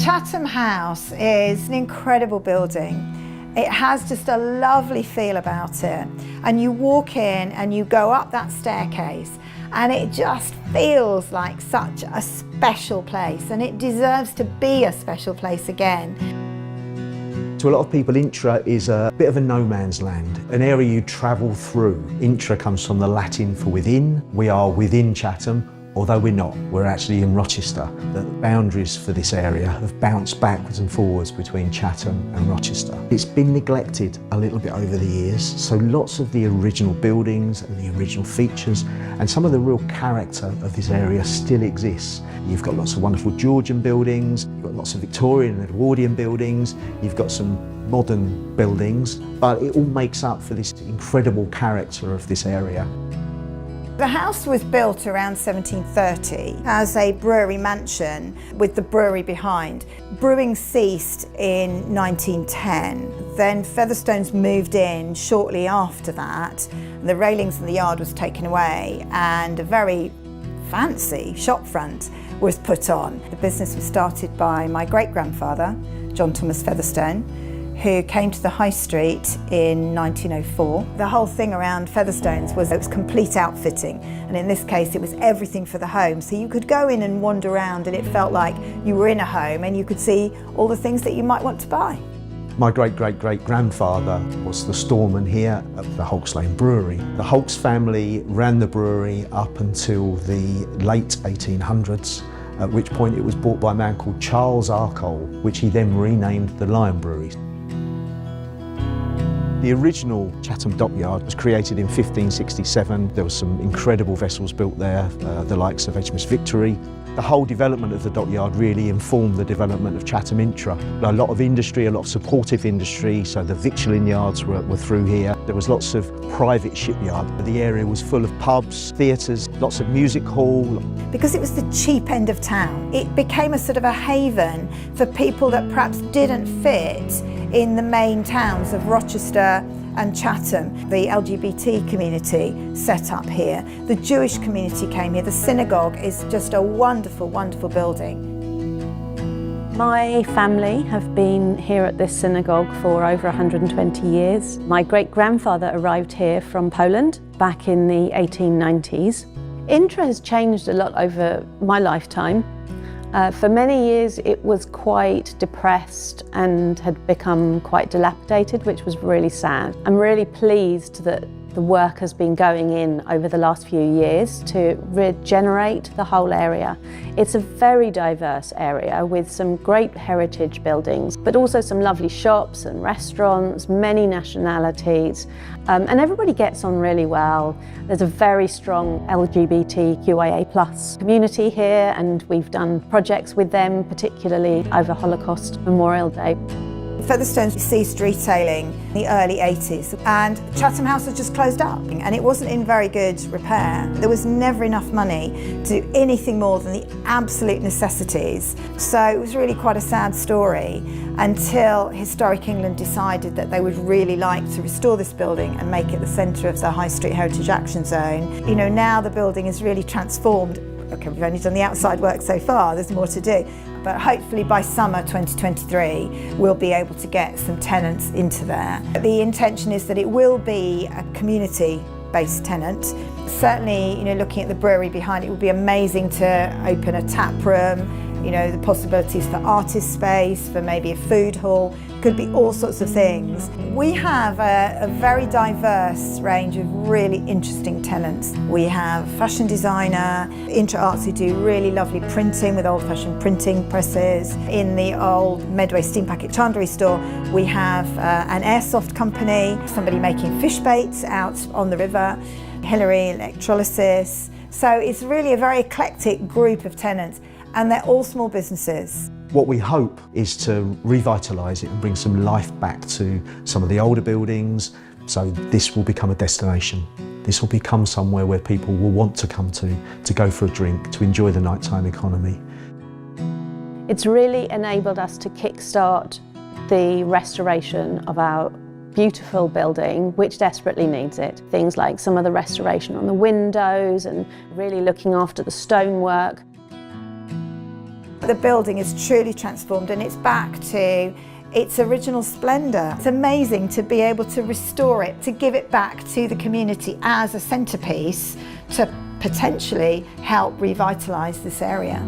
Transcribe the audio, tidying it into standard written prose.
Chatham House is an incredible building. It has just a lovely feel about it, and you walk in and you go up that staircase and it just feels like such a special place, and it deserves to be a special place again. To a lot of people, Intra is a bit of a no man's land, an area you travel through. Intra comes from the Latin for within. We are within Chatham, although we're not. We're actually in Rochester. The boundaries for this area have bounced backwards and forwards between Chatham and Rochester. It's been neglected a little bit over the years, so lots of the original buildings and the original features and some of the real character of this area still exists. You've got lots of wonderful Georgian buildings, you've got lots of Victorian and Edwardian buildings, you've got some modern buildings, but it all makes up for this incredible character of this area. The house was built around 1730 as a brewery mansion with the brewery behind. Brewing ceased in 1910. Then Featherstones moved in shortly after that. The railings in the yard was taken away and a very fancy shop front was put on. The business was started by my great-grandfather, John Thomas Featherstone, who came to the High Street in 1904. The whole thing around Featherstones was it was complete outfitting, and in this case it was everything for the home. So you could go in and wander around and it felt like you were in a home and you could see all the things that you might want to buy. My great-great-great-grandfather was the storeman here at the Hulks Lane Brewery. The Hulks family ran the brewery up until the late 1800s, at which point it was bought by a man called Charles Arcole, which he then renamed the Lion Brewery. The original Chatham Dockyard was created in 1567. There were some incredible vessels built there, the likes of HMS Victory. The whole development of the dockyard really informed the development of Chatham Intra. A lot of industry, a lot of supportive industry, so the victualling yards were through here. There was lots of private shipyard. The area was full of pubs, theatres, lots of music hall. Because it was the cheap end of town, it became a sort of a haven for people that perhaps didn't fit in the main towns of Rochester and Chatham. The LGBT community set up here. The Jewish community came here. The synagogue is just a wonderful, wonderful building. My family have been here at this synagogue for over 120 years. My great-grandfather arrived here from Poland back in the 1890s. Intra has changed a lot over my lifetime. For many years it was quite depressed and had become quite dilapidated, which was really sad. I'm really pleased that the work has been going in over the last few years to regenerate the whole area. It's a very diverse area with some great heritage buildings, but also some lovely shops and restaurants, many nationalities, and everybody gets on really well. There's a very strong LGBTQIA+ community here, and we've done projects with them, particularly over Holocaust Memorial Day. Featherstone ceased retailing in the early 80s, and Chatham House had just closed up and it wasn't in very good repair. There was never enough money to do anything more than the absolute necessities. So it was really quite a sad story until Historic England decided that they would really like to restore this building and make it the centre of the High Street Heritage Action Zone. You know, now the building is really transformed. Okay, we've only done the outside work so far, there's more to do. But hopefully by summer 2023, we'll be able to get some tenants into there. The intention is that it will be a community-based tenant. Certainly, you know, looking at the brewery behind it, would be amazing to open a tap room, you know, the possibilities for artist space, for maybe a food hall, could be all sorts of things. We have a very diverse range of really interesting tenants. We have fashion designer, Intra Arts who do really lovely printing with old-fashioned printing presses. In the old Medway steam packet chandlery store, we have an airsoft company, somebody making fish baits out on the river, Hillary electrolysis. So it's really a very eclectic group of tenants, and they're all small businesses. What we hope is to revitalise it and bring some life back to some of the older buildings, so this will become a destination. This will become somewhere where people will want to come to go for a drink, to enjoy the nighttime economy. It's really enabled us to kickstart the restoration of our beautiful building, which desperately needs it. Things like some of the restoration on the windows and really looking after the stonework. The building is truly transformed and it's back to its original splendour. It's amazing to be able to restore it, to give it back to the community as a centrepiece to potentially help revitalise this area.